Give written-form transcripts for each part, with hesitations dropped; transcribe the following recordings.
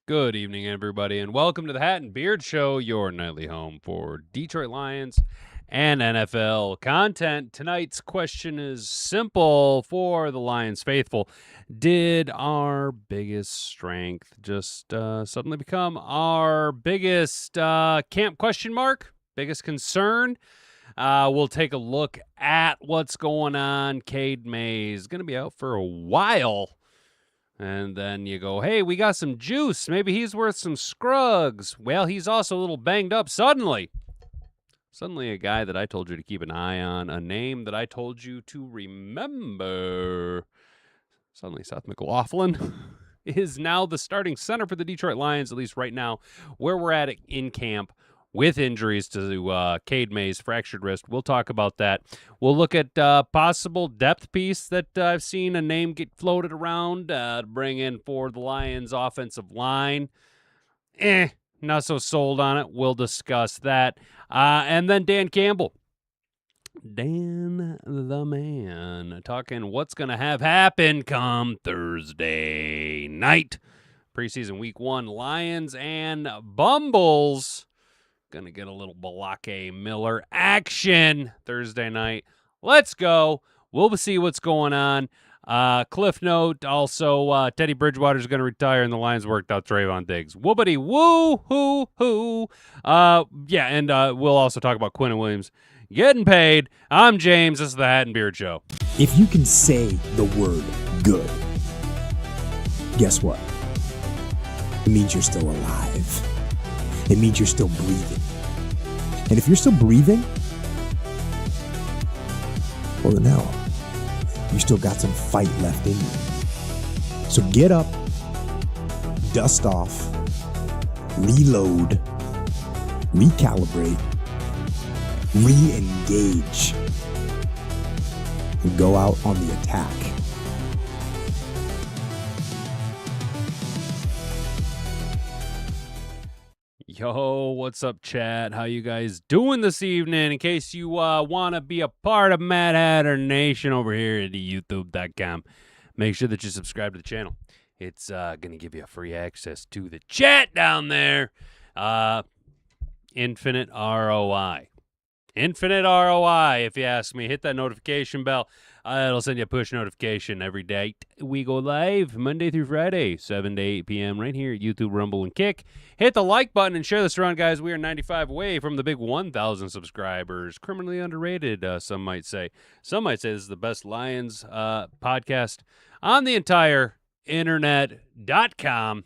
Good evening, everybody, and welcome to the Hat and Beard Show, your nightly home for Detroit Lions and NFL content. Tonight's question is simple for the Lions faithful. Did our biggest strength just suddenly become our biggest camp question mark? Biggest concern? We'll take a look at what's going on. Cade Mays is going to be out for a while. And then you go, hey, we got some juice. Maybe he's worth some Scruggs. Well, he's also a little banged up suddenly. Suddenly a guy that I told you to keep an eye on, a name that I told you to remember. Suddenly Seth McLaughlin is now the starting center for the Detroit Lions, at least right now, where we're at in camp. With injuries to Cade Mays' fractured wrist. We'll talk about that. We'll look at possible depth piece that I've seen a name get floated around to bring in for the Lions' offensive line. Not so sold on it. We'll discuss that. And then Dan Campbell. Dan the man talking what's going to have happen come Thursday night. Preseason week 1, Lions and Bumbles. Going to get a little Balake Miller action Thursday night. Let's go. We'll see what's going on. Cliff note, also, Teddy Bridgewater's going to retire, and the Lions worked out Trayvon Diggs. Whoopity woo hoo hoo. And we'll also talk about Quinnen Williams getting paid. I'm James. This is the Hat and Beard Show. If you can say the word good, guess what? It means you're still alive. It means you're still breathing. And if you're still breathing, well, then hell, you still got some fight left in you. So get up, dust off, reload, recalibrate, re-engage, and go out on the attack. Yo, what's up, chat? How you guys doing this evening? In case you want to be a part of Mad Hatter Nation over here at youtube.com, make sure that you subscribe to the channel. It's going to give you free access to the chat down there. Infinite ROI. Infinite ROI, if you ask me. Hit that notification bell. It'll send you a push notification every day. We go live Monday through Friday, 7 to 8 p.m. right here at YouTube, Rumble, and Kick. Hit the like button and share this around, guys. We are 95 away from the big 1,000 subscribers. Criminally underrated, some might say. Some might say this is the best Lions podcast on the entire internet.com.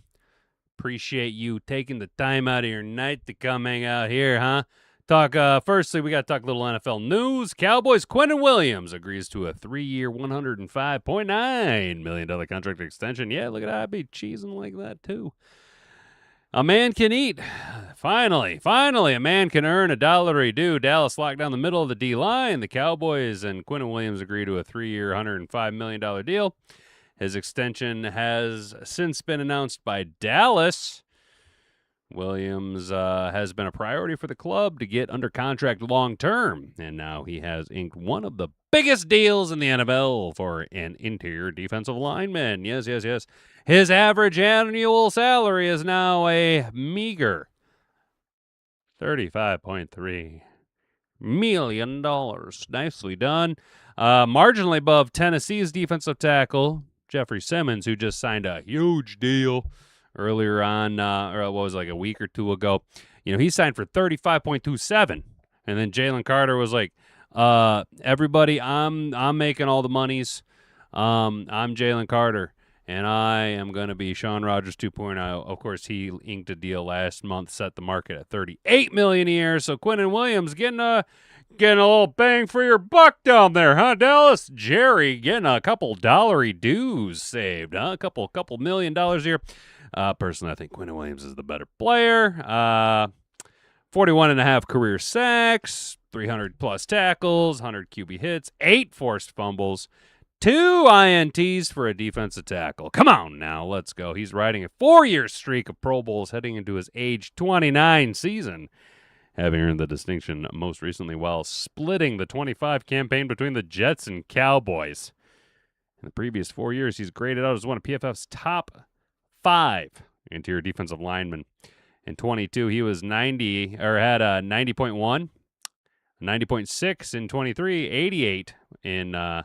Appreciate you taking the time out of your night to come hang out here, huh? Firstly, we got to talk a little NFL news. Cowboys' Quinnen Williams agrees to a 3-year, $105.9 million contract extension. Yeah, look at that. I'd be cheesing like that, too. A man can eat. Finally, a man can earn $1 due. Dallas locked down the middle of the D-line. The Cowboys and Quinnen Williams agree to a 3-year, $105 million deal. His extension has since been announced by Dallas. Williams has been a priority for the club to get under contract long-term, and now he has inked one of the biggest deals in the NFL for an interior defensive lineman. Yes. His average annual salary is now a meager $35.3 million. Nicely done. Marginally above Tennessee's defensive tackle, Jeffrey Simmons, who just signed a huge deal earlier on, like a week or two ago. You know, he signed for $35.27, and then Jalen Carter was like, everybody, I'm making all the monies. I'm Jalen Carter, and I am going to be Sean Rogers 2.0. Of course, he inked a deal last month, set the market at $38 million a year. So Quinnen Williams getting a little bang for your buck down there, huh, Dallas? Jerry getting a couple dollary dues saved, huh? A couple $1 million a year. Personally, I think Quinnen Williams is the better player. 41.5 career sacks, 300-plus tackles, 100 QB hits, 8 forced fumbles, 2 INTs for a defensive tackle. Come on now, let's go. He's riding a 4-year streak of Pro Bowls heading into his age 29 season, having earned the distinction most recently while splitting the 25 campaign between the Jets and Cowboys. In the previous 4 years, he's graded out as one of PFF's top 5 interior defensive lineman. In 22, he was 90, or had a 90.1, 90.6 in 23, 88 in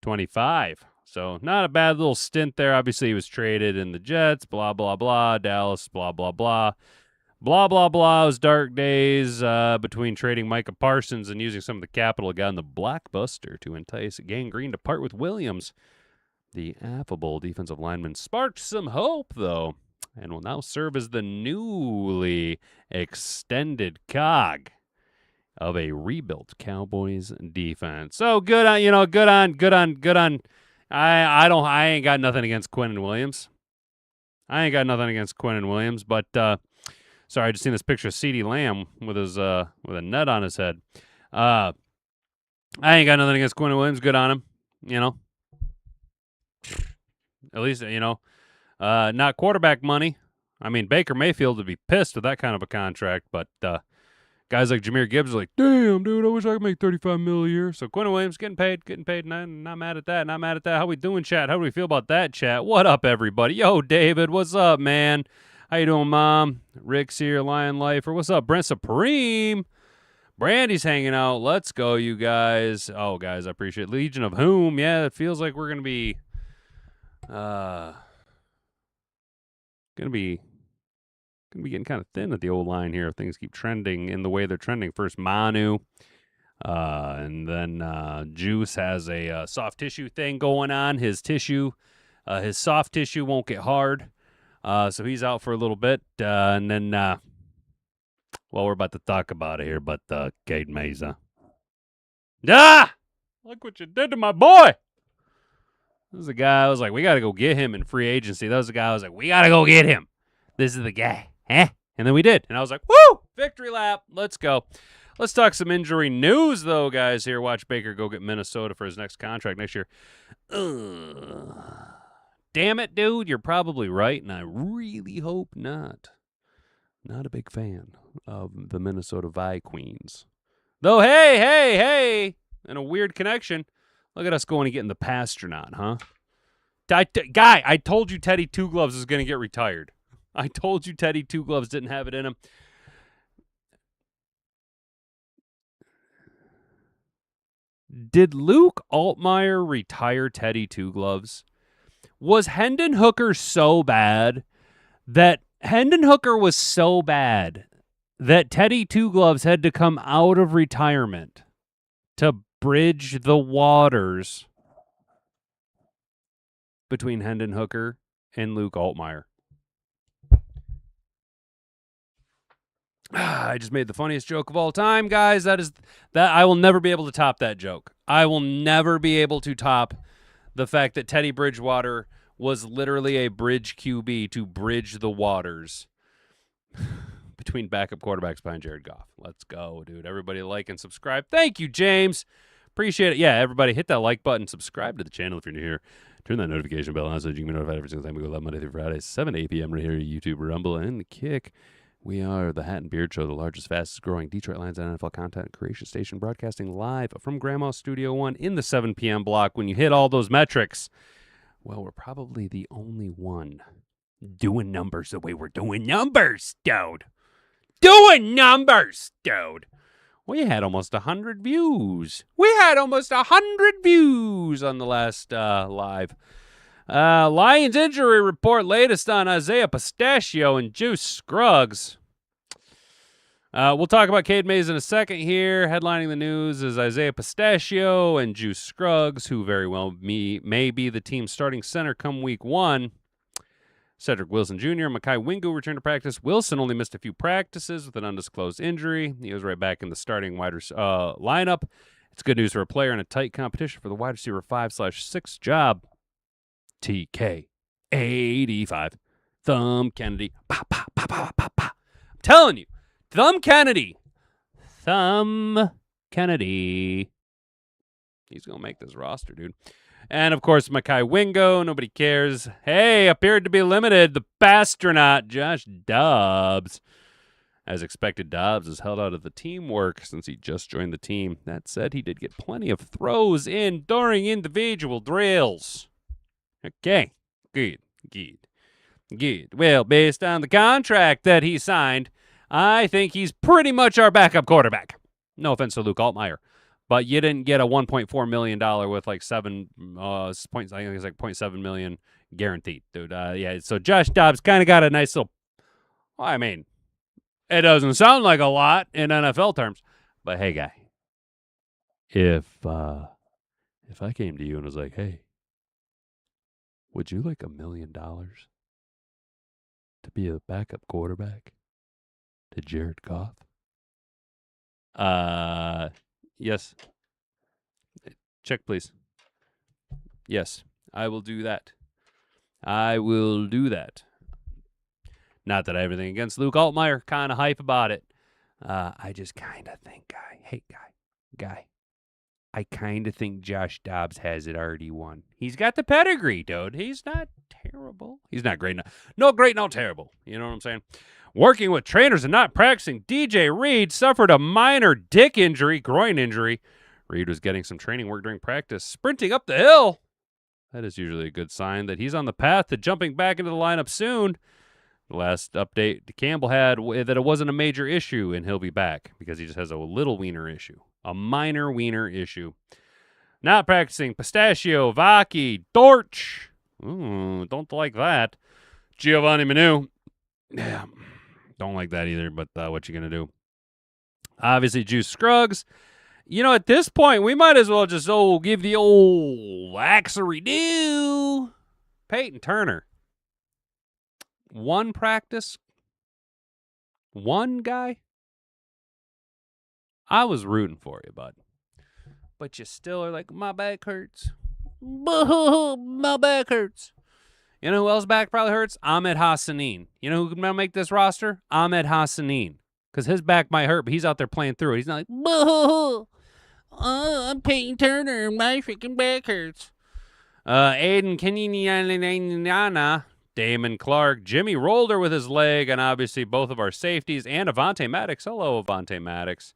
25. So not a bad little stint there. Obviously, he was traded in the Jets, blah, blah, blah, Dallas, blah, blah, blah. Blah, blah, blah. It was dark days between trading Micah Parsons and using some of the capital got in the blockbuster to entice Gang Green to part with Williams. The affable defensive lineman sparked some hope, though, and will now serve as the newly extended cog of a rebuilt Cowboys defense. So good on, good on. I ain't got nothing against Quinnen Williams. But sorry, I just seen this picture of CeeDee Lamb with his with a net on his head. I ain't got nothing against Quinnen Williams. Good on him. At least not quarterback money. I mean, Baker Mayfield would be pissed with that kind of a contract, but guys like Jahmyr Gibbs are like, damn, dude, I wish I could make $35 million a year. So Quinnen Williams getting paid. Not mad at that. How we doing, chat? How do we feel about that, chat? What up, everybody? Yo, David, what's up, man? How you doing, Mom? Rick's here, Lion Life. Or what's up, Brent Supreme? Brandy's hanging out. Let's go, you guys. Oh, guys, I appreciate it. Legion of Whom. Yeah, it feels like we're going to be getting kind of thin at the old line here if things keep trending in the way they're trending. First Manu, and then Juice has a soft tissue thing going on. His soft tissue won't get hard, so he's out for a little bit. And then, we're about to talk about it here, but Cade Mays. Look what you did to my boy. This is the guy I was like, we got to go get him in free agency. That was the guy I was like, we got to go get him. This is the guy. And then we did. And I was like, woo! Victory lap. Let's go. Let's talk some injury news, though, guys. Here, watch Baker go get Minnesota for his next contract next year. Damn it, dude. You're probably right, and I really hope not. Not a big fan of the Minnesota Vikings. Though, hey. And a weird connection. Look at us going and getting the Pasternaut, huh? Guy, I told you Teddy Two Gloves is going to get retired. I told you Teddy Two Gloves didn't have it in him. Did Luke Altmaier retire Teddy Two Gloves? Was Hendon Hooker so bad that Teddy Two Gloves had to come out of retirement to bridge the waters between Hendon Hooker and Luke Altmaier? I just made the funniest joke of all time, guys. That I will never be able to top that joke. I will never be able to top the fact that Teddy Bridgewater was literally a bridge QB to bridge the waters between backup quarterbacks behind Jared Goff. Let's go, dude. Everybody like and subscribe. Thank you, James. Appreciate it. Yeah, everybody hit that like button. Subscribe to the channel if you're new here. Turn that notification bell on so you can be notified every single time we go live Monday through Friday, 7 to 8 p.m. right here at YouTube, Rumble, and The Kick. We are the Hat and Beard Show, the largest, fastest growing Detroit Lions and NFL content creation station, broadcasting live from Grandma's Studio 1 in the 7 p.m. block. When you hit all those metrics, well, we're probably the only one doing numbers the way we're doing numbers, dude. We had almost 100 views. On the last live. Lions injury report, latest on Isiah Pacheco and Juice Scruggs. We'll talk about Cade Mays in a second here. Headlining the news is Isiah Pacheco and Juice Scruggs, who very well may be the team's starting center come week 1. Cedric Wilson Jr. and Mekhi Wingo returned to practice. Wilson only missed a few practices with an undisclosed injury. He was right back in the starting lineup. It's good news for a player in a tight competition for the wide receiver 5/6 job. TK85. Thumb Kennedy. I'm telling you. Thumb Kennedy. He's going to make this roster, dude. And, of course, Mekhi Wingo. Nobody cares. Hey, appeared to be limited. The Pasternaut, Josh Dobbs. As expected, Dobbs is held out of the teamwork since he just joined the team. That said, he did get plenty of throws in during individual drills. Okay, good. Good. Well, based on the contract that he signed, I think he's pretty much our backup quarterback. No offense to Luke Altmaier, but you didn't get a $1.4 million with like I think it's like $0.7 million guaranteed, dude. Yeah. So Josh Dobbs kind of got a nice little. I mean, it doesn't sound like a lot in NFL terms, but hey, guy, if I came to you and was like, hey, would you like $1 million to be a backup quarterback to Jared Goff? Yes. Check, please. Yes, I will do that. I will do that. Not that I have anything against Luke Altmaier. Kind of hype about it. I just kind of think, guy, I kind of think Josh Dobbs has it already won. He's got the pedigree, dude. He's not terrible. He's not great. No great, no terrible. You know what I'm saying? Working with trainers and not practicing, DJ Reed suffered a minor dick injury, groin injury. Reed was getting some training work during practice, sprinting up the hill. That is usually a good sign that he's on the path to jumping back into the lineup soon. The last update Campbell had that it wasn't a major issue and he'll be back because he just has a little wiener issue. A minor wiener issue. Not practicing, Pistachio, Vaki, Dortch. Ooh, don't like that. Giovanni Manu. Yeah, don't like that either, but what you going to do? Obviously, Juice Scruggs. You know, at this point, we might as well just give the old axery do. Peyton Turner. One practice. One guy. I was rooting for you, bud. But you still are like, my back hurts. My back hurts. You know who else back probably hurts? Ahmed Hassanin. You know who can make this roster? Ahmed Hassanin. Because his back might hurt, but he's out there playing through it. He's not like, I'm Peyton Turner. My freaking back hurts. Aiden Kenyana, Damon Clark, Jimmy Rolder with his leg, and obviously both of our safeties, and Avonte Maddox. Hello, Avonte Maddox.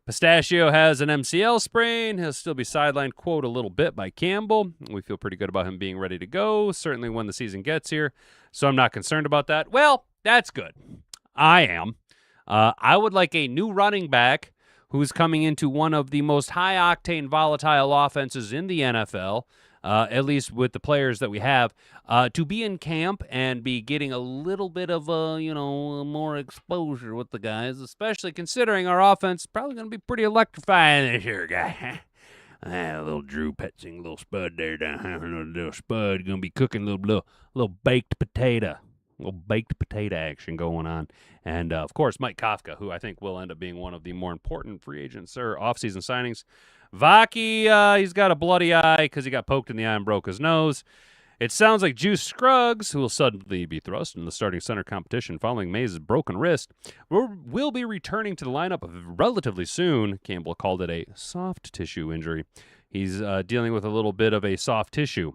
Pistachio has an MCL sprain. He'll still be sidelined, quote, a little bit by Campbell. We feel pretty good about him being ready to go, certainly when the season gets here. So I'm not concerned about that. Well, that's good. I am. I would like a new running back who's coming into one of the most high-octane, volatile offenses in the NFL, at least with the players that we have, to be in camp and be getting a little bit of more exposure with the guys, especially considering our offense is probably going to be pretty electrifying this year, guy. A little Drew Petzing, little Spud there, little Spud going to be cooking little baked potato. Little baked potato action going on. And, of course, Mike Kafka, who I think will end up being one of the more important free agents or offseason signings. Vaki, he's got a bloody eye because he got poked in the eye and broke his nose. It sounds like Juice Scruggs, who will suddenly be thrust in the starting center competition following Mays' broken wrist, will be returning to the lineup relatively soon. Campbell called it a soft tissue injury. He's dealing with a little bit of a soft tissue.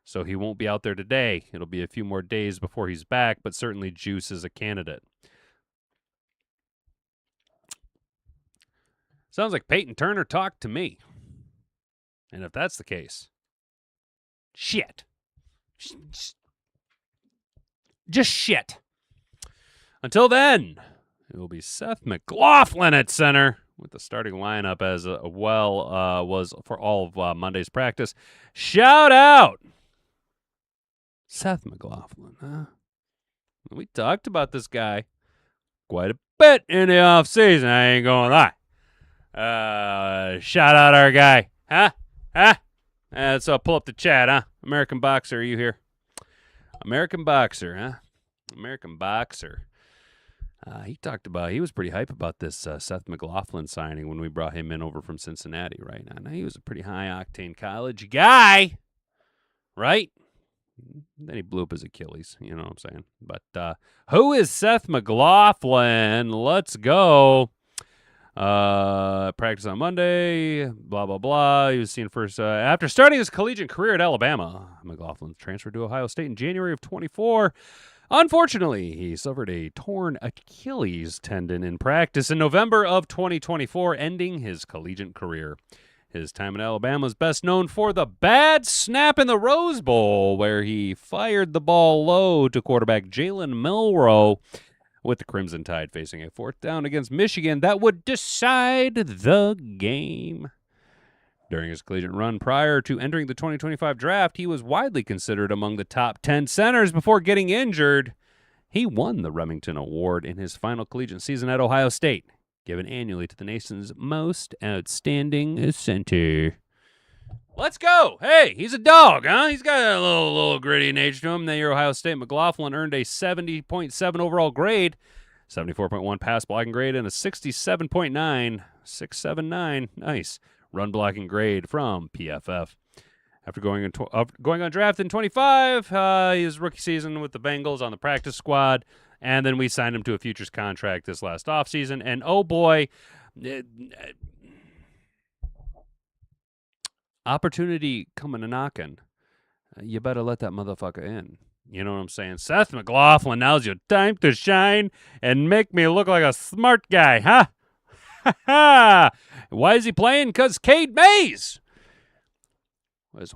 So he won't be out there today. It'll be a few more days before he's back, but certainly Juice is a candidate. Sounds like Peyton Turner talked to me. And if that's the case, shit. Just shit. Until then, it will be Seth McLaughlin at center with the starting lineup as was for all of Monday's practice. Shout out Seth McLaughlin, huh? We talked about this guy quite a bit in the offseason. I ain't gonna lie. Shout out our guy. Huh? So pull up the chat, huh? American Boxer, are you here? American Boxer, huh? American Boxer. He was pretty hype about this Seth McLaughlin signing when we brought him in over from Cincinnati, right? Now he was a pretty high-octane college guy, right? Then he blew up his Achilles, you know what I'm saying? But who is Seth McLaughlin? Let's go. Practice on Monday, blah, blah, blah. He was seen first after starting his collegiate career at Alabama. McLaughlin transferred to Ohio State in January of 24. Unfortunately, he suffered a torn Achilles tendon in practice in November of 2024, ending his collegiate career. His time in Alabama is best known for the bad snap in the Rose Bowl, where he fired the ball low to quarterback Jalen Milroe, with the Crimson Tide facing a 4th down against Michigan that would decide the game. During his collegiate run prior to entering the 2025 draft, he was widely considered among the top 10 centers before getting injured. He won the Remington Award in his final collegiate season at Ohio State, given annually to the nation's most outstanding center. Let's go. Hey, he's a dog, huh? He's got a little gritty nature to him. That year, Ohio State McLaughlin earned a 70.7 overall grade, 74.1 pass blocking grade, and a 679, nice, run blocking grade from PFF. After going undrafted in 25, his rookie season with the Bengals on the practice squad, and then we signed him to a futures contract this last offseason. And oh boy, opportunity coming a knocking. You better let that motherfucker in. You know what I'm saying? Seth McLaughlin, now's your time to shine and make me look like a smart guy, huh? Ha ha! Why is he playing? Because Cade Mays was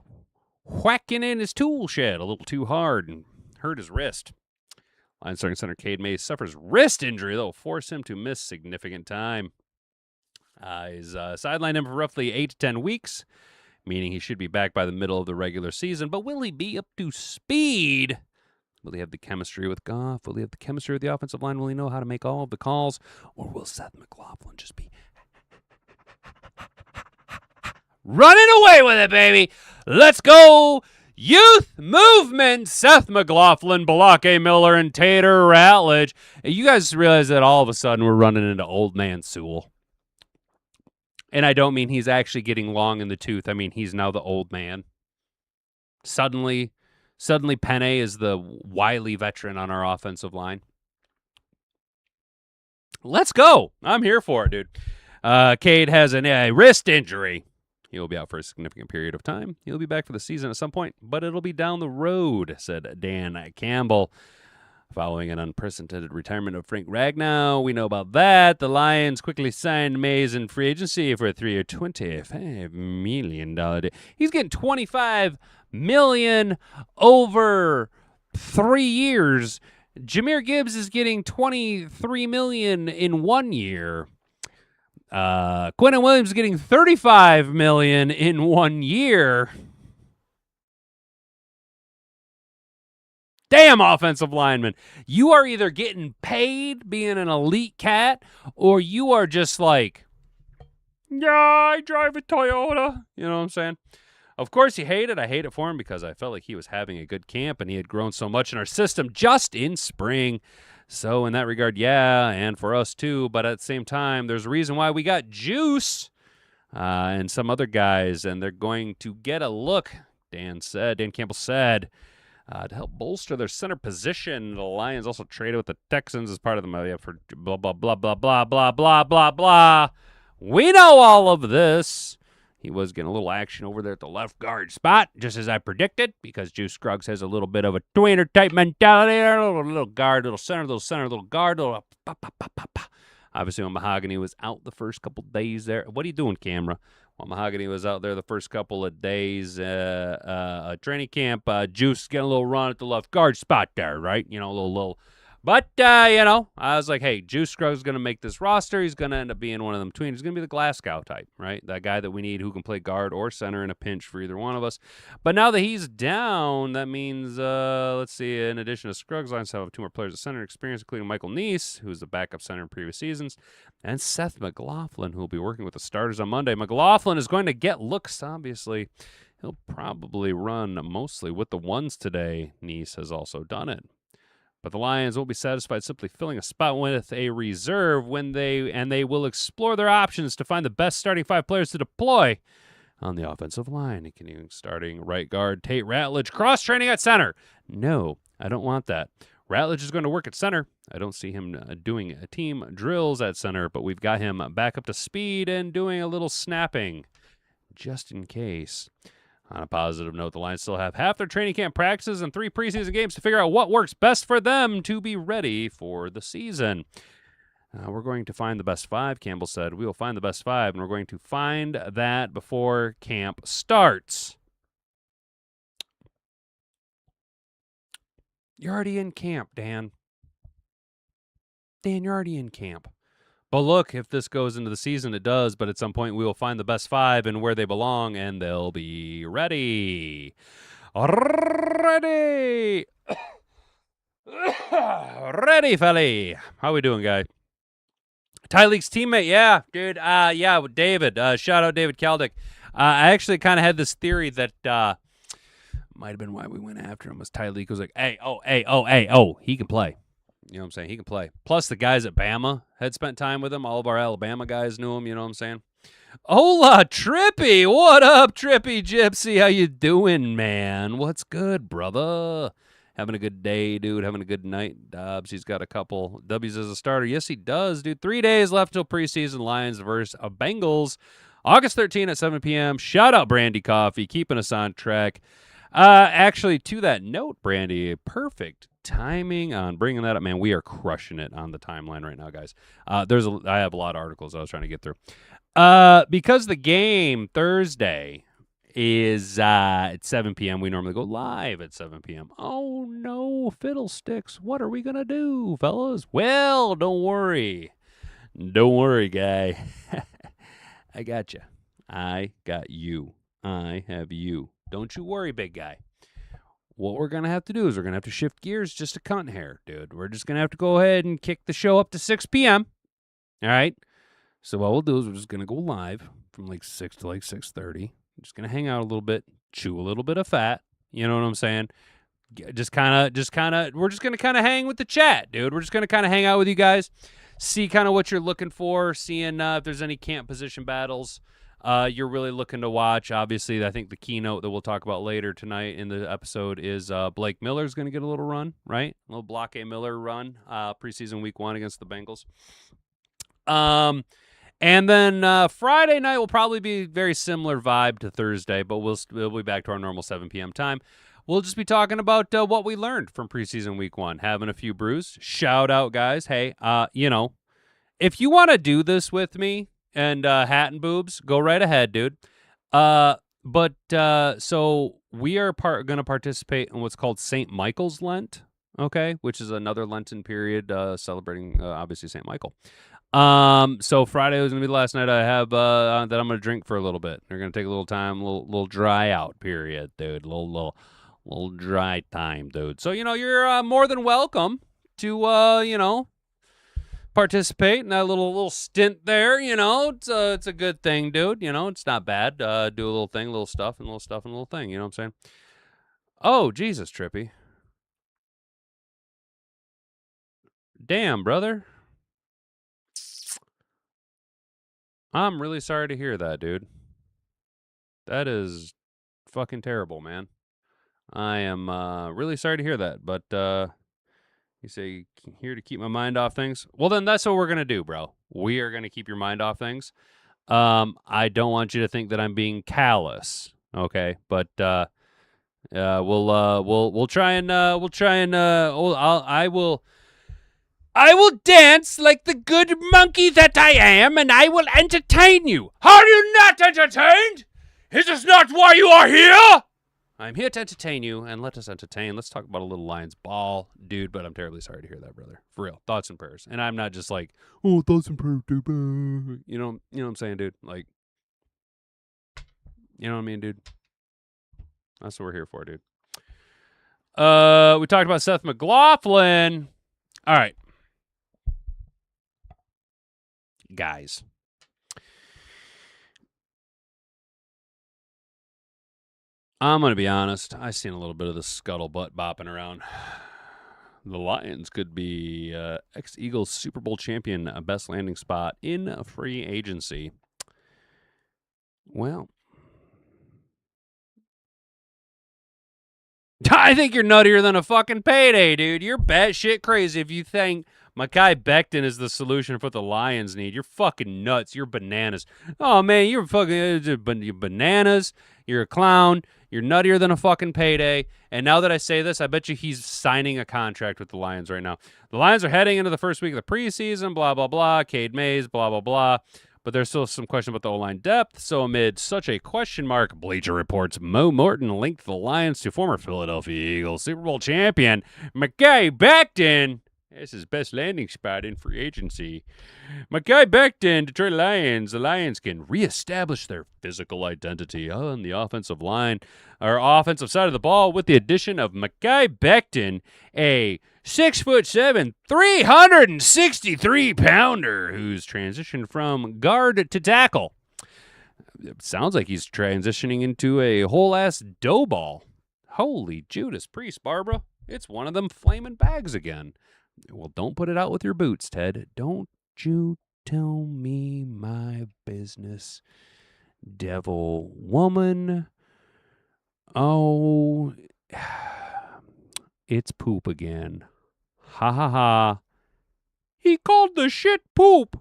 whacking in his tool shed a little too hard and hurt his wrist. Lions starting center Cade Mays suffers wrist injury that will force him to miss significant time. He's sidelined him for roughly 8 to 10 weeks, meaning he should be back by the middle of the regular season. But will he be up to speed? Will he have the chemistry with Goff? Will he have the chemistry with the offensive line? Will he know how to make all of the calls? Or will Seth McLaughlin just be running away with it, baby? Let's go! Youth movement, Seth McLaughlin, Balake Miller, and Tater Ratledge. You guys realize that all of a sudden we're running into old man Sewell. And I don't mean he's actually getting long in the tooth. I mean he's now the old man. Suddenly Penne is the wily veteran on our offensive line. Let's go. I'm here for it, dude. Cade has a wrist injury. He'll be out for a significant period of time. He'll be back for the season at some point, but it'll be down the road, said Dan Campbell. Following an unprecedented retirement of Frank Ragnow, we know about that. The Lions quickly signed Mays in free agency for a 3-year, $25 million deal. He's getting $25 million over 3 years. Jahmyr Gibbs is getting $23 million in 1 year. Quinnen Williams is getting $35 million in 1 year. Damn, offensive lineman. You are either getting paid being an elite cat, or you are just like, yeah, I drive a Toyota. You know what I'm saying? Of course, you hate it. I hate it for him because I felt like he was having a good camp and he had grown so much in our system just in spring. So in that regard, yeah, and for us too. But at the same time, there's a reason why we got Juice and some other guys, and they're going to get a look, Dan Campbell said, to help bolster their center position. The Lions also traded with the Texans as part of the for blah, blah, blah, blah, blah, blah, blah, blah, blah. We know all of this. He was getting a little action over there at the left guard spot, just as I predicted, because Juice Scruggs has a little bit of a tweener type mentality. Little guard, little center, little guard, little pa, pa, pa, pa, pa. Obviously, when Mahogany was out the first couple days there. What are you doing, camera? While Mahogany was out there the first couple of days, training camp, Juice getting a little run at the left guard spot there, right? You know, a little. But, I was like, hey, Juice Scruggs is going to make this roster. He's going to end up being one of them tween. He's going to be the Glasgow type, right? That guy that we need who can play guard or center in a pinch for either one of us. But now that he's down, that means, let's see, in addition to Scruggs, Lions have 2 more players of center experience, including Michael Neese, who's the backup center in previous seasons, and Seth McLaughlin, who will be working with the starters on Monday. McLaughlin is going to get looks, obviously. He'll probably run mostly with the ones today. Neese has also done it. But the Lions won't be satisfied simply filling a spot with a reserve they will explore their options to find the best starting 5 players to deploy on the offensive line, including starting right guard Tate Ratledge, cross-training at center. No, I don't want that. Ratledge is going to work at center. I don't see him doing team drills at center, but we've got him back up to speed and doing a little snapping just in case. On a positive note, the Lions still have half their training camp practices and 3 preseason games to figure out what works best for them to be ready for the season. We're going to find the best 5, Campbell said. We will find the best 5, and we're going to find that before camp starts. You're already in camp, Dan. Dan, you're already in camp. But look, if this goes into the season, it does. But at some point, we will find the best 5 and where they belong, and they'll be ready. Ready. Ready, felly. How we doing, guy? Tyleek's teammate, yeah, dude. Yeah, David. Shout out David Kaldick. I actually kind of had this theory that might have been why we went after him. Was Tyleek was like, hey, he can play. You know what I'm saying? He can play. Plus, the guys at Bama had spent time with him. All of our Alabama guys knew him. You know what I'm saying? Hola, Trippy. What up, Trippy Gypsy? How you doing, man? What's good, brother? Having a good day, dude. Having a good night. Dobbs, he's got a couple W's as a starter. Yes, he does, dude. 3 days left till preseason. Lions versus Bengals. August 13 at 7 p.m. Shout out Brandy Coffee, keeping us on track. Actually, to that note, Brandy, perfect timing on bringing that up. Man, we are crushing it on the timeline right now, guys. I have a lot of articles I was trying to get through. Because the game Thursday is at 7 p.m. We normally go live at 7 p.m. Oh, no, fiddlesticks. What are we going to do, fellas? Well, don't worry. Don't worry, guy. I got you. I got you. I have you. Don't you worry, big guy. What we're going to have to do is we're going to have to shift gears just a cunt hair, dude. We're just going to have to go ahead and kick the show up to 6 p.m. All right? So what we'll do is we're just going to go live from like 6 to like 6:30. I'm just going to hang out a little bit, chew a little bit of fat. You know what I'm saying? We're just going to kind of hang with the chat, dude. We're just going to kind of hang out with you guys, see kind of what you're looking for, seeing if there's any camp position battles you're really looking to watch. Obviously, I think the keynote that we'll talk about later tonight in the episode is Blake Miller's going to get a little run, right? A little Block A Miller run, preseason week 1 against the Bengals. And then Friday night will probably be very similar vibe to Thursday, but we'll be back to our normal 7 p.m. time. We'll just be talking about what we learned from preseason week 1, having a few brews. Shout out, guys. Hey, if you want to do this with me and Hat and Boobs, go right ahead, dude. So we are going to participate in what's called St. Michael's Lent, okay, which is another Lenten period celebrating, obviously, St. Michael. So Friday was going to be the last night I have that I'm going to drink for a little bit. We're going to take a little time, little dry out period, dude. Little dry time, dude. So, you're more than welcome to, participate in that little stint there. It's a good thing, dude. It's not bad. Do a little thing, little stuff, and little thing. You know what I'm saying? Oh, Jesus, Trippy. Damn, brother. I'm really sorry to hear that, dude. That is fucking terrible, man. I am really sorry to hear that, but you say here to keep my mind off things? Well, then that's what we're going to do, bro. We are going to keep your mind off things. I don't want you to think that I'm being callous, okay? But we'll try and I will dance like the good monkey that I am, and I will entertain you. Are you not entertained? Is this not why you are here? I'm here to entertain you, and let us entertain. Let's talk about a little Lions ball, dude, but I'm terribly sorry to hear that, brother. For real. Thoughts and prayers. And I'm not just like, oh, thoughts and prayers, dude. You know what I'm saying, dude? Like, you know what I mean, dude? That's what we're here for, dude. We talked about Seth McLaughlin. All right. Guys. I'm going to be honest. I seen a little bit of the scuttlebutt bopping around. The Lions could be ex-Eagles Super Bowl champion, best landing spot in free agency. Well, I think you're nuttier than a fucking payday, dude. You're batshit crazy if you think Mekhi Becton is the solution for what the Lions need. You're fucking nuts. You're bananas. Oh, man, you're fucking you're bananas. You're a clown. You're nuttier than a fucking payday. And now that I say this, I bet you he's signing a contract with the Lions right now. The Lions are heading into the first week of the preseason, blah, blah, blah. Cade Mays, blah, blah, blah. But there's still some question about the O-line depth. So amid such a question mark, Bleacher Report's Mo Morton linked the Lions to former Philadelphia Eagles Super Bowl champion Mekhi Becton. It's his best landing spot in free agency. Mekhi Becton, Detroit Lions. The Lions can reestablish their physical identity on the offensive line, or offensive side of the ball, with the addition of Mekhi Becton, a 6'7", 363-pounder who's transitioned from guard to tackle. It sounds like he's transitioning into a whole-ass dough ball. Holy Judas Priest, Barbara. It's one of them flaming bags again. Well, don't put it out with your boots, Ted. Don't you tell me my business, devil woman. Oh, it's poop again. Ha ha ha. He called the shit poop.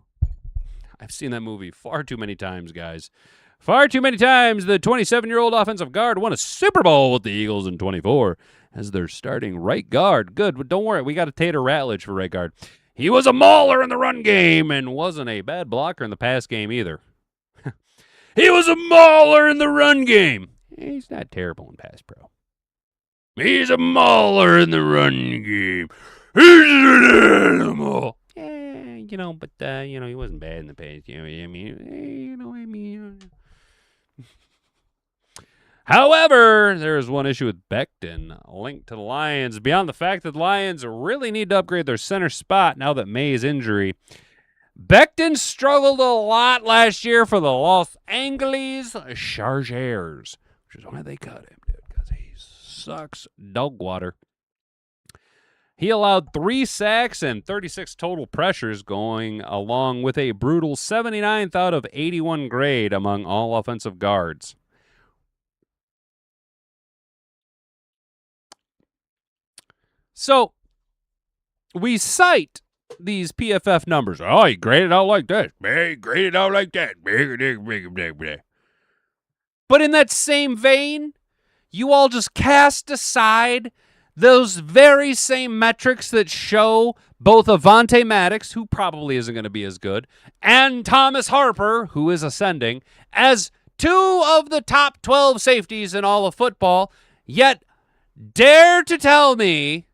I've seen that movie far too many times, guys. Far too many times. The 27-year-old offensive guard won a Super Bowl with the Eagles in 24 as their starting right guard. Good, but don't worry. We got a Tater Ratledge for right guard. He was a mauler in the run game and wasn't a bad blocker in the pass game either. He was a mauler in the run game. He's not terrible in pass pro. He's a mauler in the run game. He's an animal. Yeah, but he wasn't bad in the pass. However, there is one issue with Becton linked to the Lions. Beyond the fact that the Lions really need to upgrade their center spot now that May's injury, Becton struggled a lot last year for the Los Angeles Chargers, which is why they cut him, dude, because he sucks dog water. He allowed 3 sacks and 36 total pressures, going along with a brutal 79th out of 81 grade among all offensive guards. So, we cite these PFF numbers. Oh, he graded out like this. He graded out like that. But in that same vein, you all just cast aside those very same metrics that show both Avonte Maddox, who probably isn't going to be as good, and Thomas Harper, who is ascending, as 2 of the top 12 safeties in all of football, yet dare to tell me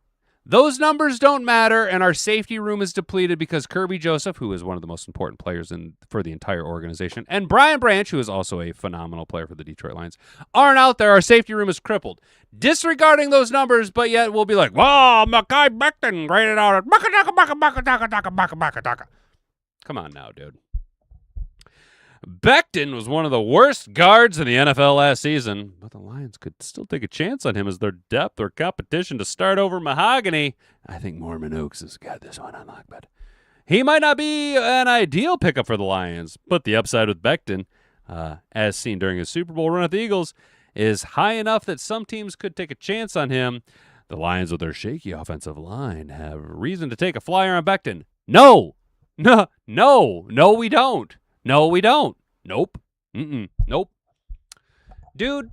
those numbers don't matter and our safety room is depleted because Kirby Joseph, who is one of the most important players for the entire organization, and Brian Branch, who is also a phenomenal player for the Detroit Lions, aren't out there. Our safety room is crippled. Disregarding those numbers, but yet we'll be like, wow, Mekhi Becton graded out at Come on now, dude. Becton was one of the worst guards in the NFL last season, but the Lions could still take a chance on him as their depth or competition to start over Mahogany. I think Mormon Oaks has got this one on lock, but he might not be an ideal pickup for the Lions, but the upside with Becton, as seen during his Super Bowl run at the Eagles, is high enough that some teams could take a chance on him. The Lions, with their shaky offensive line, have reason to take a flyer on Becton. No, we don't. No, we don't. Nope. Nope. Dude,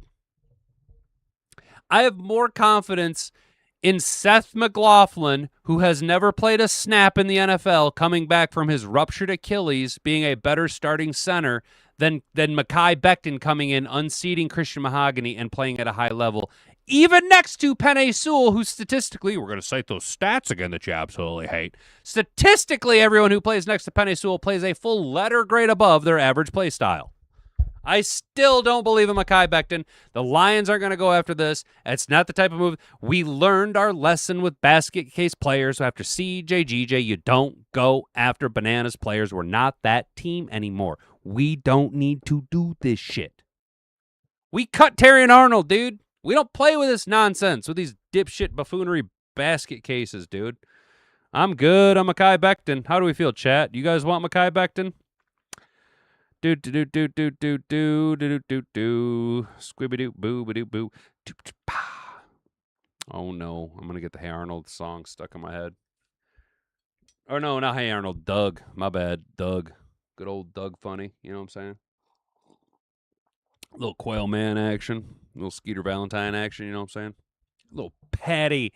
I have more confidence in Seth McLaughlin, who has never played a snap in the NFL, coming back from his ruptured Achilles, being a better starting center than Mekhi Becton coming in, unseating Christian Mahogany and playing at a high level. Even next to Penei Sewell, who statistically, we're going to cite those stats again that you absolutely hate. Statistically, everyone who plays next to Penei Sewell plays a full letter grade above their average play style. I still don't believe in Mekhi Becton. The Lions aren't going to go after this. It's not the type of move. We learned our lesson with basket case players. So after CJ, GJ, you don't go after bananas players. We're not that team anymore. We don't need to do this shit. We cut Terry and Arnold, dude. We don't play with this nonsense, with these dipshit buffoonery basket cases, dude. I'm good on Mekhi Becton. How do we feel, chat? You guys want Mekhi Becton? Squibby-doo, boo-ba-doo, boo. Oh, no. I'm going to get the Hey Arnold song stuck in my head. Or no, not Hey Arnold. Doug. My bad. Doug. Good old Doug Funny. You know what I'm saying? A little Quail Man action. little Skeeter Valentine action, you know what I'm saying? A little patty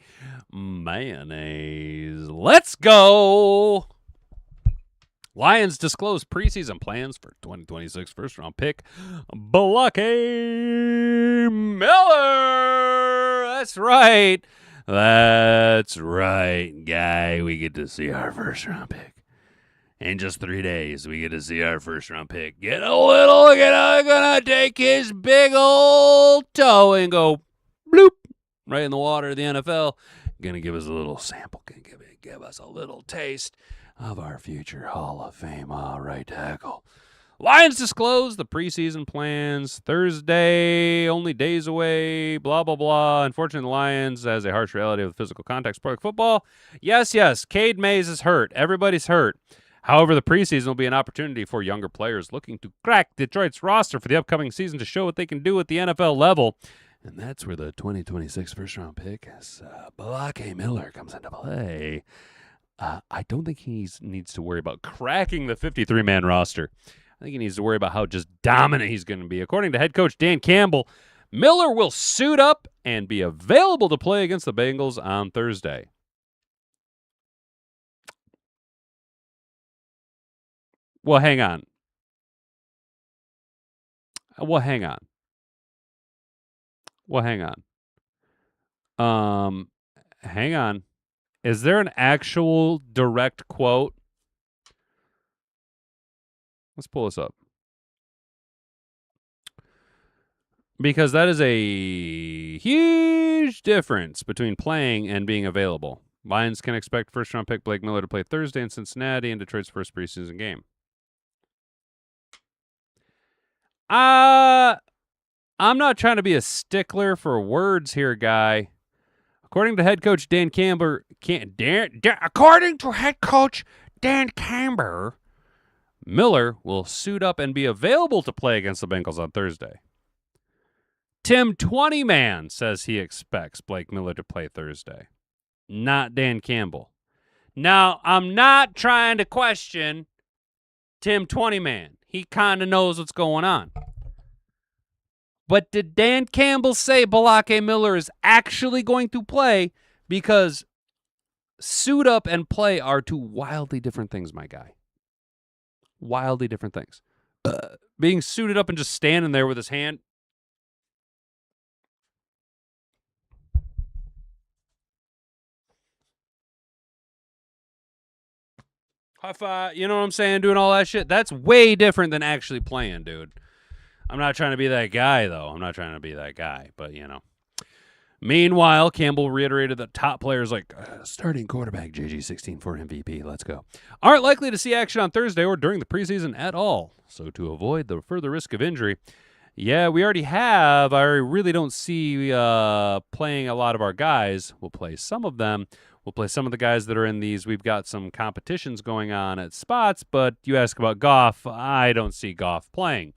mayonnaise. Let's go! Lions disclose preseason plans for 2026 first-round pick Mekhi Miller. That's right. That's right, guy. We get to see our first-round pick. In just 3 days, we get to see our first-round pick. Gonna take his big old toe and go bloop right in the water of the NFL. Gonna give us a little sample. Gonna give us a little taste of our future Hall of Fame right tackle. Lions disclose the preseason plans Thursday, only days away, blah, blah, blah. Unfortunately, the Lions, as a harsh reality of physical contact sport like football. Yes, Cade Mays is hurt. Everybody's hurt. However, the preseason will be an opportunity for younger players looking to crack Detroit's roster for the upcoming season to show what they can do at the NFL level. And that's where the 2026 first-round pick, Mekhi Miller, comes into play. I don't think he needs to worry about cracking the 53-man roster. I think he needs to worry about how just dominant he's going to be. According to head coach Dan Campbell, Miller will suit up and be available to play against the Bengals on Thursday. Well, hang on. Hang on. Is there an actual direct quote? Let's pull this up. Because that is a huge difference between playing and being available. Lions can expect first-round pick Blake Miller to play Thursday in Cincinnati in Detroit's first preseason game. I'm not trying to be a stickler for words here, guy. According to head coach Dan Campbell, Miller will suit up and be available to play against the Bengals on Thursday. Tim 20-Man says he expects Blake Miller to play Thursday, not Dan Campbell. Now, I'm not trying to question Tim 20-Man. He kind of knows what's going on. But did Dan Campbell say Mekhi Miller is actually going to play? Because suit up and play are two wildly different things, my guy. Wildly different things. Being suited up and just standing there with his hand. High five, you know what I'm saying? Doing all that shit. That's way different than actually playing, dude. I'm not trying to be that guy, though. But, you know. Meanwhile, Campbell reiterated that top players like starting quarterback JG16 for MVP, let's go, aren't likely to see action on Thursday or during the preseason at all. So to avoid the further risk of injury, yeah, we already have. I really don't see playing a lot of our guys. We'll play some of them. We'll play some of the guys that are in these. We've got some competitions going on at spots, but you ask about Goff, I don't see Goff playing.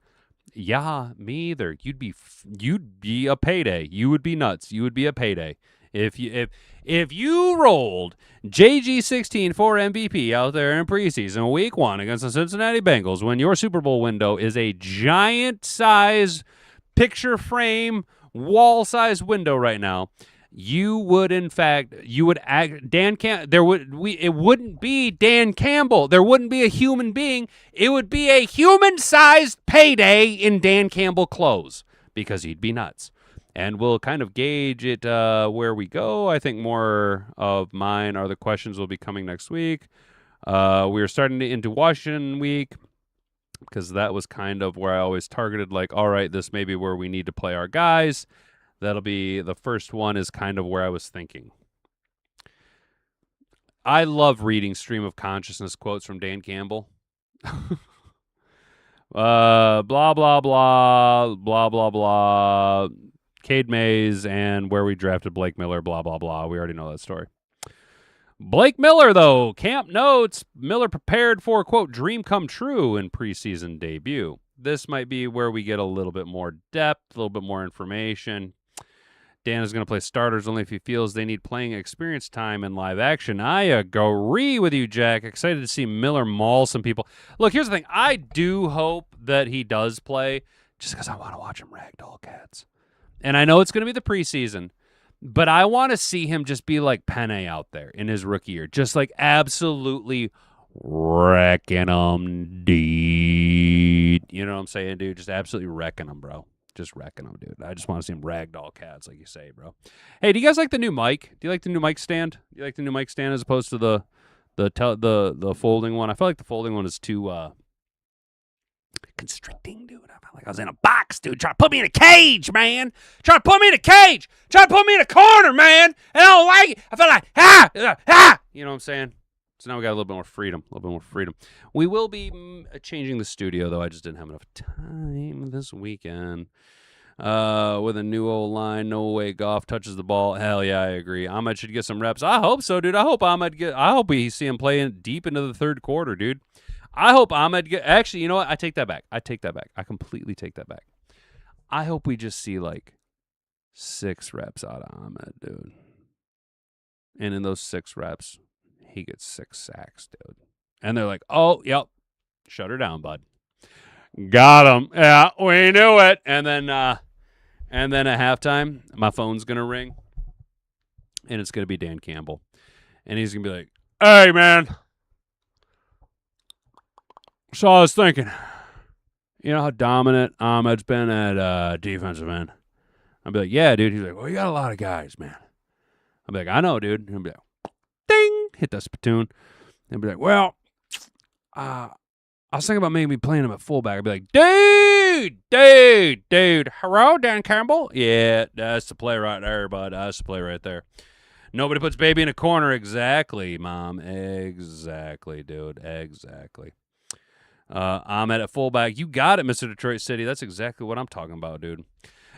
Yeah, me either. You'd be a payday. You would be nuts. You would be a payday. If you rolled JG16 for MVP out there in preseason week 1 against the Cincinnati Bengals when your Super Bowl window is a giant size picture frame wall size window right now, it wouldn't be Dan Campbell. There wouldn't be a human being. It would be a human-sized payday in Dan Campbell clothes because he'd be nuts. And we'll kind of gauge it where we go. I think more of mine are the questions will be coming next week. We're starting into Washington week because that was kind of where I always targeted, like, all right, this may be where we need to play our guys. That'll be the first one is kind of where I was thinking. I love reading stream of consciousness quotes from Dan Campbell. Blah, blah, blah, blah, blah, blah. Cade Mays and where we drafted Blake Miller, blah, blah, blah. We already know that story. Blake Miller, though, camp notes, Miller prepared for, quote, dream come true in preseason debut. This might be where we get a little bit more depth, a little bit more information. Dan is going to play starters only if he feels they need playing experience time in live action. I agree with you, Jack. Excited to see Miller maul some people. Look, here's the thing. I do hope that he does play just because I want to watch him ragdoll cats. And I know it's going to be the preseason, but I want to see him just be like Penny out there in his rookie year. Just like absolutely wrecking them, dude. You know what I'm saying, dude? Just absolutely wrecking them, bro. Just wrecking them, dude. I just want to see him ragdoll cats, like you say, bro. Hey, do you guys like the new mic? Do you like the new mic stand? Do you like the new mic stand as opposed to the folding one? I feel like the folding one is too constricting, dude. I felt like I was in a box, dude. Trying to put me in a cage, man. Trying to put me in a cage. Trying to put me in a corner, man. And I don't like it. I feel like, You know what I'm saying? So now we got a little bit more freedom. We will be changing the studio, though. I just didn't have enough time this weekend. With a new old line, no way Goff touches the ball. Hell yeah, I agree. Ahmed should get some reps. I hope so, dude. I hope we see him playing deep into the third quarter, dude. I hope Ahmed actually, you know what? I take that back. I completely take that back. I hope we just see like 6 reps out of Ahmed, dude. And in those 6 reps, he gets 6 sacks, dude. And they're like, oh, yep, shut her down, bud. Got him. Yeah, we knew it. And then at halftime, my phone's going to ring. And it's going to be Dan Campbell. And he's going to be like, hey, man. So I was thinking, you know how dominant Ahmed's been at defensive end? I'll be like, yeah, dude. He's like, well, you got a lot of guys, man. I'll be like, I know, dude. He'll be like, ding, hit that spittoon. He'll be like, well, I was thinking about maybe playing him at fullback. I'd be like, dude. Hello, Dan Campbell? Yeah, that's the play right there, bud. That's the play right there. Nobody puts baby in a corner. Exactly, Mom. Exactly, dude. Exactly. Ahmed at fullback. You got it, Mr. Detroit City. That's exactly what I'm talking about, dude.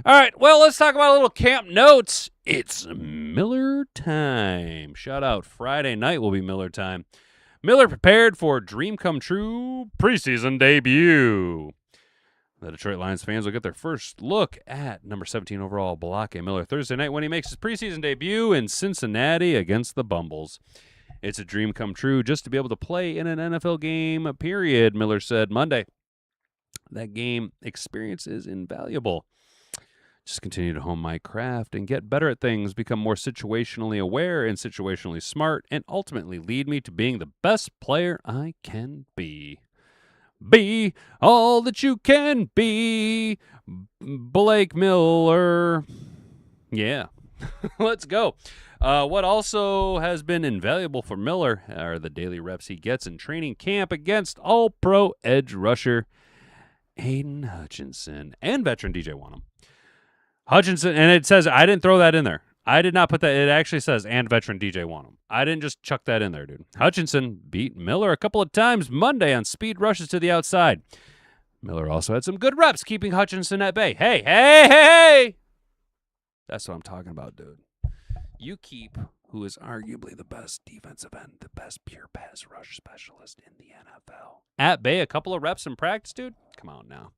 All right, well, let's talk about a little camp notes. It's Miller time. Shout out. Friday night will be Miller time. Miller prepared for dream come true preseason debut. The Detroit Lions fans will get their first look at number 17 overall Balake Miller Thursday night when he makes his preseason debut in Cincinnati against the Bumbles. It's a dream come true just to be able to play in an NFL game, period, Miller said Monday. That game experience is invaluable. Just continue to hone my craft and get better at things, become more situationally aware and situationally smart, and ultimately lead me to being the best player I can be. Be all that you can be, Blake Miller. Yeah, let's go. What also has been invaluable for Miller are the daily reps he gets in training camp against all-pro edge rusher Aiden Hutchinson and veteran DJ Wanham. Hutchinson, and it says, I didn't throw that in there. I did not put that. It actually says, and veteran DJ Wanham. I didn't just chuck that in there, dude. Hutchinson beat Miller a couple of times Monday on speed rushes to the outside. Miller also had some good reps keeping Hutchinson at bay. Hey. That's what I'm talking about, dude. You keep who is arguably the best defensive end, the best pure pass rush specialist in the NFL. At bay, a couple of reps in practice, dude. Come on now.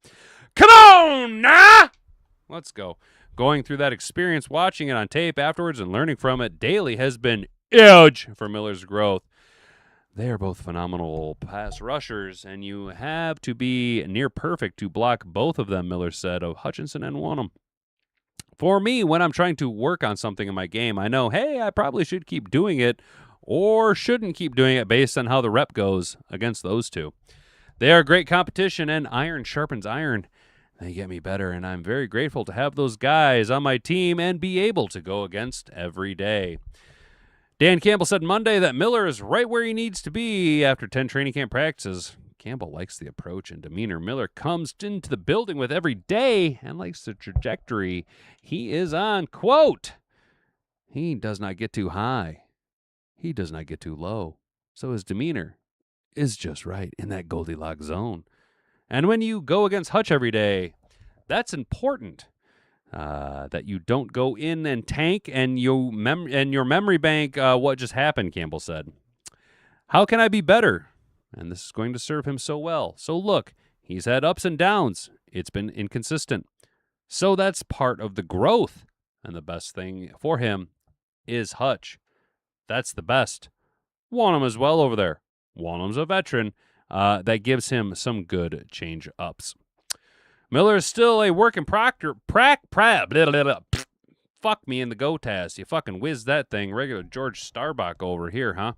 Let's go. Going through that experience, watching it on tape afterwards and learning from it daily has been huge for Miller's growth. They are both phenomenal pass rushers, and you have to be near perfect to block both of them, Miller said of Hutchinson and Wanham. For me, when I'm trying to work on something in my game, I know, hey, I probably should keep doing it or shouldn't keep doing it based on how the rep goes against those two. They are great competition, and iron sharpens iron. They get me better, and I'm very grateful to have those guys on my team and be able to go against every day. Dan Campbell said Monday that Miller is right where he needs to be after 10 training camp practices. Campbell likes the approach and demeanor Miller comes into the building with every day and likes the trajectory he is on. Quote, he does not get too high. He does not get too low. So his demeanor is just right in that Goldilocks zone. And when you go against Hutch every day, that's important. That you don't go in and tank and your memory bank what just happened, Campbell said. How can I be better? And this is going to serve him so well. So look, he's had ups and downs. It's been inconsistent. So that's part of the growth. And the best thing for him is Hutch. That's the best. Wanham as well over there. Wanham's a veteran. That gives him some good change-ups. Miller is still a work in proctor. Fuck me in the GOTAS. You fucking whiz that thing. Regular George Starbuck over here, huh?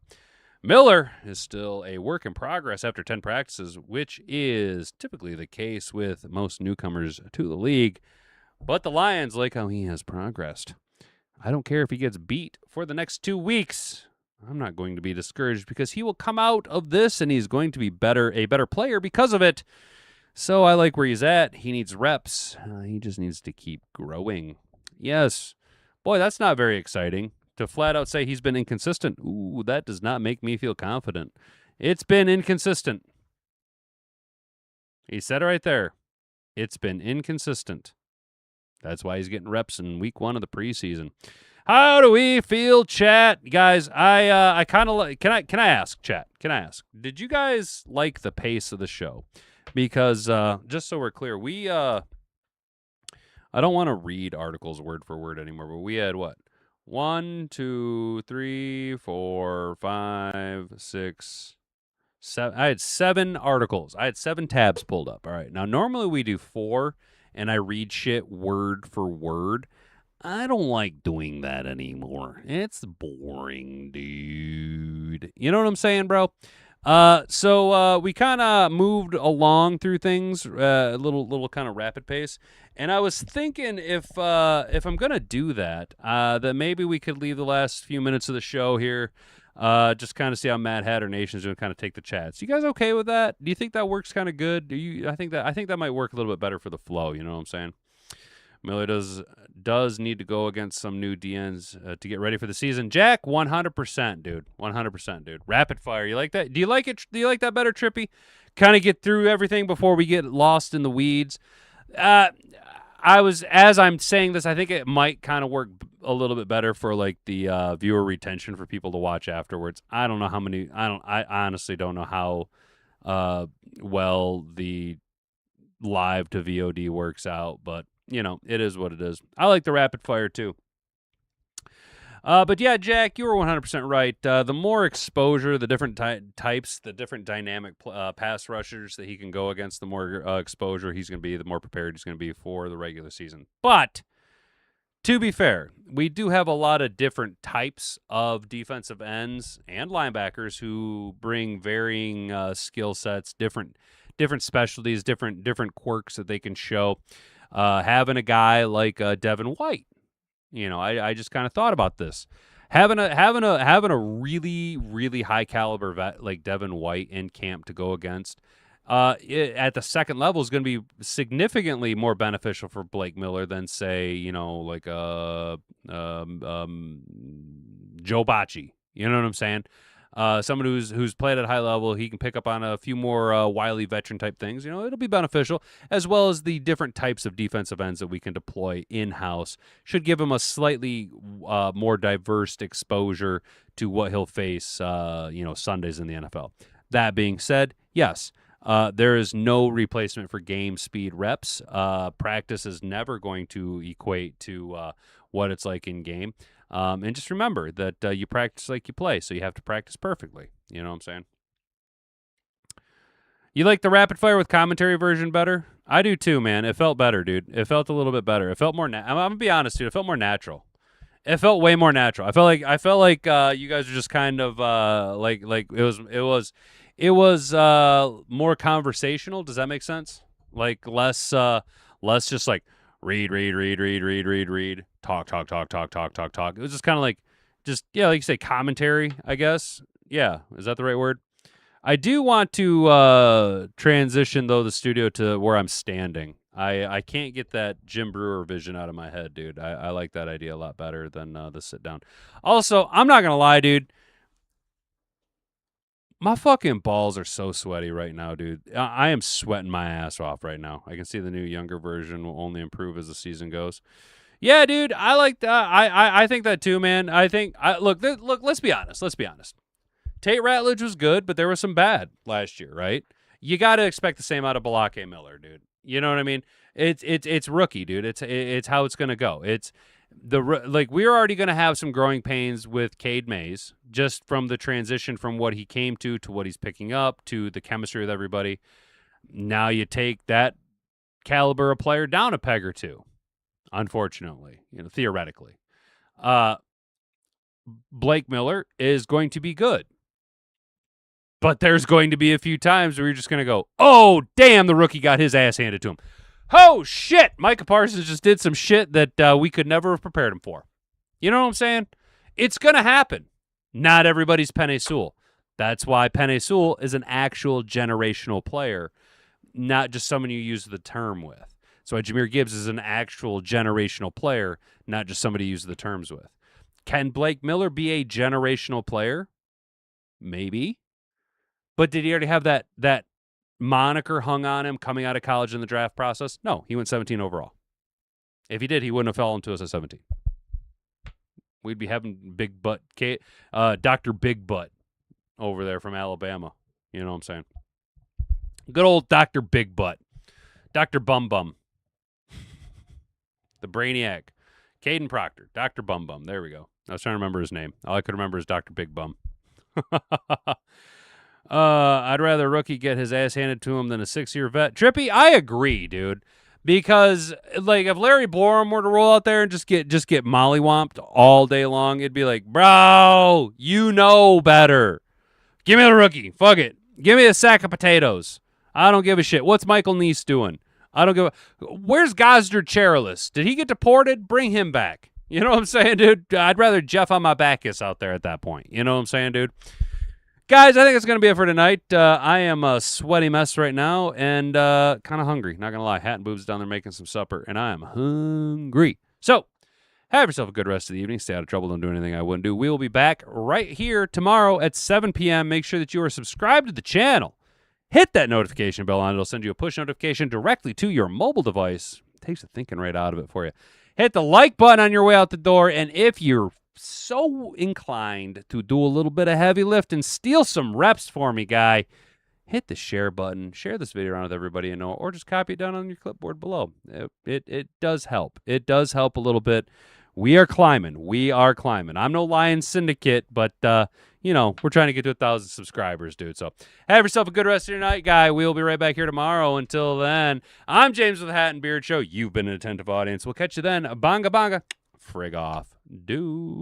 Miller is still a work in progress after 10 practices, which is typically the case with most newcomers to the league. But the Lions like how he has progressed. I don't care if he gets beat for the next 2 weeks. I'm not going to be discouraged because he will come out of this and he's going to be a better player because of it. So I like where he's at. He needs reps. He just needs to keep growing. Yes. Boy, that's not very exciting. To flat out say he's been inconsistent. Ooh, that does not make me feel confident. It's been inconsistent. He said it right there. It's been inconsistent. That's why he's getting reps in week 1 of the preseason. How do we feel, chat? Guys, I kind of like, can I ask, chat? Can I ask? Did you guys like the pace of the show? Because just so we're clear, I don't want to read articles word for word anymore, but we had what? 1, 2, 3, 4, 5, 6, 7. I had 7 articles. I had 7 tabs pulled up. All right. Now, normally we do 4, and I read shit word for word. I don't like doing that anymore. It's boring, dude. You know what I'm saying, bro? So we kind of moved along through things a little kind of rapid pace, and I was thinking if I'm gonna do that, that maybe we could leave the last few minutes of the show here, just kind of see how Mad Hatter Nation's gonna kind of take the chats. You guys okay with that? Do you think that works kind of good? I think that might work a little bit better for the flow. You know what I'm saying? Miller does need to go against some new DNs to get ready for the season. Jack, 100%, dude. 100%, dude. Rapid fire. You like that? Do you like it? Do you like that better, Trippy? Kind of get through everything before we get lost in the weeds. As I'm saying this, I think it might kind of work a little bit better for like the viewer retention for people to watch afterwards. I don't know how many. I honestly don't know how well the live to VOD works out, but you know, it is what it is. I like the rapid fire too. But yeah, Jack, you were 100% right. The more exposure, the different types, the different dynamic pass rushers that he can go against, the more exposure he's going to be, the more prepared he's going to be for the regular season. But to be fair, we do have a lot of different types of defensive ends and linebackers who bring varying skill sets, different specialties, different quirks that they can show. Having a guy like Devin White, you know, I just kind of thought about this. Having a really high caliber vet like Devin White in camp to go against at the second level is going to be significantly more beneficial for Blake Miller than say, you know, like Joe Bacci. You know what I'm saying? Someone who's played at a high level, he can pick up on a few more wily veteran type things. You know, it'll be beneficial, as well as the different types of defensive ends that we can deploy in-house. Should give him a slightly more diverse exposure to what he'll face, Sundays in the NFL. That being said, yes, there is no replacement for game speed reps. Practice is never going to equate to what it's like in game. And just remember that you practice like you play, so you have to practice perfectly. You know what I'm saying? You like the rapid fire with commentary version better? I do too, man. It felt better, dude. It felt a little bit better. It felt more. I'm gonna be honest, dude. It felt more natural. It felt way more natural. I felt like you guys were just kind of like it was more conversational. Does that make sense? Like less just like read, talk. It was just kind of like, like you say, commentary, I guess. Yeah, is that the right word? I do want to transition, though, the studio to where I'm standing. I can't get that Jim Brewer vision out of my head, dude. I like that idea a lot better than the sit down. Also, I'm not going to lie, dude. My fucking balls are so sweaty right now, dude. I am sweating my ass off right now. I can see the new younger version will only improve as the season goes. Yeah, dude, I like that. I think that too, man. Look. Let's be honest. Tate Ratledge was good, but there was some bad last year, right? You got to expect the same out of Balake Miller, dude. You know what I mean? It's rookie, dude. It's how it's gonna go. We're already gonna have some growing pains with Cade Mays, just from the transition from what he came to what he's picking up to the chemistry with everybody. Now you take that caliber of player down a peg or two, unfortunately, theoretically. Blake Miller is going to be good. But there's going to be a few times where you're just going to go, oh, damn, the rookie got his ass handed to him. Oh, shit, Micah Parsons just did some shit that we could never have prepared him for. You know what I'm saying? It's going to happen. Not everybody's Penei Sewell. That's why Penei Sewell is an actual generational player, not just someone you use the term with. So Jahmyr Gibbs is an actual generational player, not just somebody you use the terms with. Can Blake Miller be a generational player? Maybe. But did he already have that moniker hung on him coming out of college in the draft process? No, he went 17 overall. If he did, he wouldn't have fallen to us at 17. We'd be having Big Butt, Dr. Big Butt over there from Alabama. You know what I'm saying? Good old Dr. Big Butt. Dr. Bum Bum. The Brainiac. Caden Proctor. Dr. Bum Bum. There we go. I was trying to remember his name. All I could remember is Dr. Big Bum. I'd rather a rookie get his ass handed to him than a 6-year vet. Trippy, I agree, dude. Because like if Larry Borum were to roll out there and just get mollywomped all day long, it'd be like, bro, you know better. Give me the rookie. Fuck it. Give me a sack of potatoes. I don't give a shit. What's Michael Neese doing? I don't give a... Where's Gosder Cherilus? Did he get deported? Bring him back. You know what I'm saying, dude? I'd rather Jeff on my Bacchus out there at that point. You know what I'm saying, dude? Guys, I think it's going to be it for tonight. I am a sweaty mess right now and kind of hungry. Not going to lie. Hat and Boobs down there making some supper, and I am hungry. So, have yourself a good rest of the evening. Stay out of trouble. Don't do anything I wouldn't do. We will be back right here tomorrow at 7 p.m. Make sure that you are subscribed to the channel. Hit that notification bell on it. It'll send you a push notification directly to your mobile device. It takes the thinking right out of it for you. Hit the like button on your way out the door, and if you're so inclined to do a little bit of heavy lift and steal some reps for me, guy, hit the share button. Share this video around with everybody you know, or just copy it down on your clipboard below. It does help. It does help a little bit. We are climbing. We are climbing. I'm no Lion Syndicate, but, we're trying to get to 1,000 subscribers, dude. So have yourself a good rest of your night, guy. We'll be right back here tomorrow. Until then, I'm James with the Hat and Beard Show. You've been an attentive audience. We'll catch you then. Bonga, bonga. Frig off. Dude.